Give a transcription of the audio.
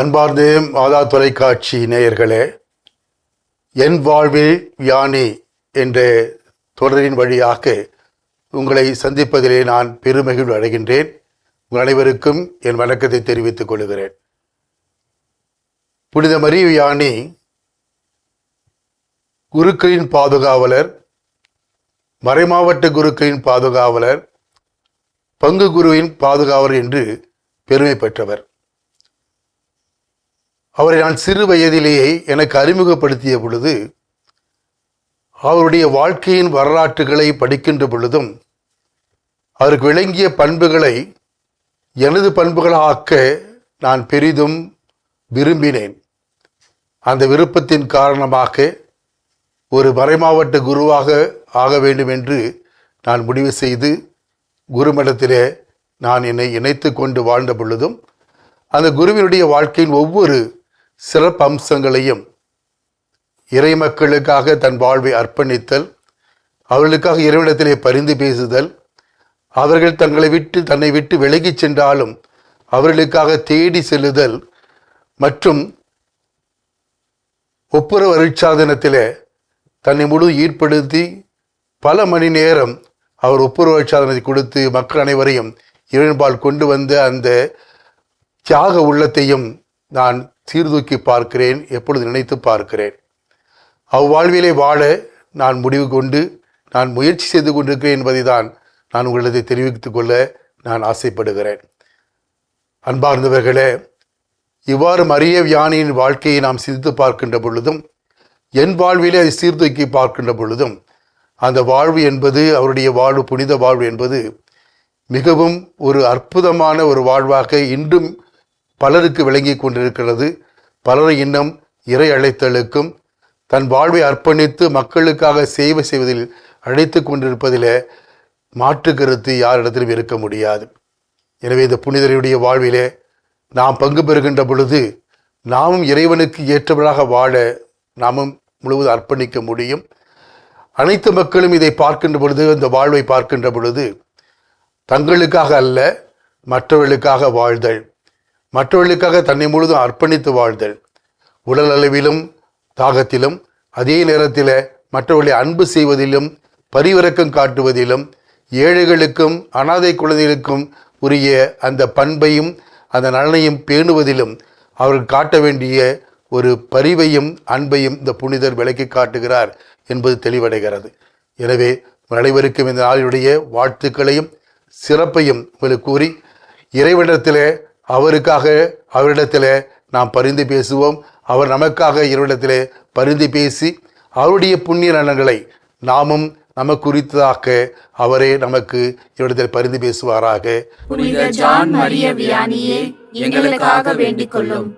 அன்பார்ந்த மாதா தொலைக்காட்சி நேயர்களே, என் வாழ்வில் வியானி என்ற தொடரின் வழியாக உங்களை சந்திப்பதிலே நான் பெருமகிழ்வு அடைகின்றேன். உங்கள் அனைவருக்கும் என் வணக்கத்தை தெரிவித்துக் கொள்கிறேன். புனித மரிய வியானி குருக்களின் பாதுகாவலர், மறைமாவட்ட குருக்களின் பாதுகாவலர், பங்கு குருவின் பாதுகாவலர் என்று பெருமை பெற்றவர். அவரை நான் சிறு வயதிலேயே எனக்கு அறிமுகப்படுத்திய பொழுது, அவருடைய வாழ்க்கையின் வரலாற்றுகளை படிக்கின்ற பொழுதும் அவருக்கு விளங்கிய பண்புகளை எனது பண்புகளாக்க நான் பெரிதும் விரும்பினேன். அந்த விருப்பத்தின் காரணமாக ஒரு மறைமாவட்ட குருவாக ஆக வேண்டும் என்று நான் முடிவு செய்து குருமடத்திலே நான் என்னை இணைத்து கொண்டு வாழ்ந்த பொழுதும், அந்த குருவினுடைய வாழ்க்கையின் ஒவ்வொரு சிறப்பு அம்சங்களையும், இறை மக்களுக்காக தன் வாழ்வை அர்ப்பணித்தல், அவர்களுக்காக இறைவனிடத்திலே பரிந்து பேசுதல், அவர்கள் தன்னை விட்டு விலகிச் சென்றாலும் அவர்களுக்காக தேடி செல்லுதல் மற்றும் ஒப்புரவு அருட்சாதனத்திலே தன்னை முழு ஈடுபடுத்தி பல மணி நேரம் அவர் ஒப்புரவு அருட்சாதனத்தை கொடுத்து மக்கள் அனைவரையும் இறைவன்பால் கொண்டு வந்த அந்த தியாக உள்ளத்தையும் நான் சீர்தூக்கி பார்க்கிறேன், எப்பொழுது நினைத்து பார்க்கிறேன். அவ்வாழ்விலே வாழ நான் முடிவு கொண்டு நான் முயற்சி செய்து கொண்டிருக்கிறேன் என்பதை தான் நான் உங்களிடத்தை தெரிவித்துக் கொள்ள நான் ஆசைப்படுகிறேன். அன்பார்ந்தவர்களே, இவ்வாறு மரிய வியானியின் வாழ்க்கையை நாம் சிந்தித்து பார்க்கின்ற பொழுதும், என் வாழ்விலே அதை சீர்தூக்கி பார்க்கின்ற பொழுதும், அந்த வாழ்வு என்பது, அவருடைய வாழ்வு, புனித வாழ்வு என்பது மிகவும் ஒரு அற்புதமான ஒரு வாழ்வாக இன்றும் பலருக்கு விளங்கி கொண்டிருக்கிறது. பலரை இன்னும் இறை அழைத்தலுக்கும் தன் வாழ்வை அர்ப்பணித்து மக்களுக்காக சேவை செய்வதில் அழைத்து கொண்டிருப்பதில் மாற்று கருத்து யாரிடத்திலும் இருக்க முடியாது. எனவே இந்த புனிதருடைய வாழ்விலே நாம் பங்கு பெறுகின்ற பொழுது நாமும் இறைவனுக்கு ஏற்றவர்களாக வாழ நாமும் முழுவதும் அர்ப்பணிக்க முடியும். அனைத்து மக்களும் இதை பார்க்கின்ற பொழுது, இந்த வாழ்வை பார்க்கின்ற பொழுது, தங்களுக்காக அல்ல மற்றவர்களுக்காக வாழ்தல், மற்றவர்களுக்காக தன்னை முழுதும் அர்ப்பணித்து வாழ்தல், உடல் அளவிலும் தாகத்திலும், அதே நேரத்தில் மற்றவர்களை அன்பு செய்வதிலும், பரிவிரக்கம் காட்டுவதிலும், ஏழைகளுக்கும் அனாதை குழந்தைகளுக்கும் உரிய அந்த பண்பையும் அந்த நலனையும் பேணுவதிலும் அவர்கள் காட்ட வேண்டிய ஒரு பரிவையும் அன்பையும் இந்த புனிதர் விளக்கி காட்டுகிறார் என்பது தெளிவடைகிறது. எனவே அனைவருக்கும் இந்த நாளினுடைய வாழ்த்துக்களையும் சிறப்பையும் உங்களுக்கு கூறி, இறைவனிடத்திலே அவரிடத்திலே நாம் பரிந்து பேசுவோம். அவர் நமக்காக இறைவனிடத்திலே பரிந்து பேசி அவருடைய புண்ணிய நலன்களை நாமும் நமக்கு குறித்ததாக்க அவரே நமக்கு இவரிடத்தில் பரிந்து பேசுவாராக. புனித ஜான் மரிய வியானியே எங்களுக்காக வேண்டிக் கொள்ளும்.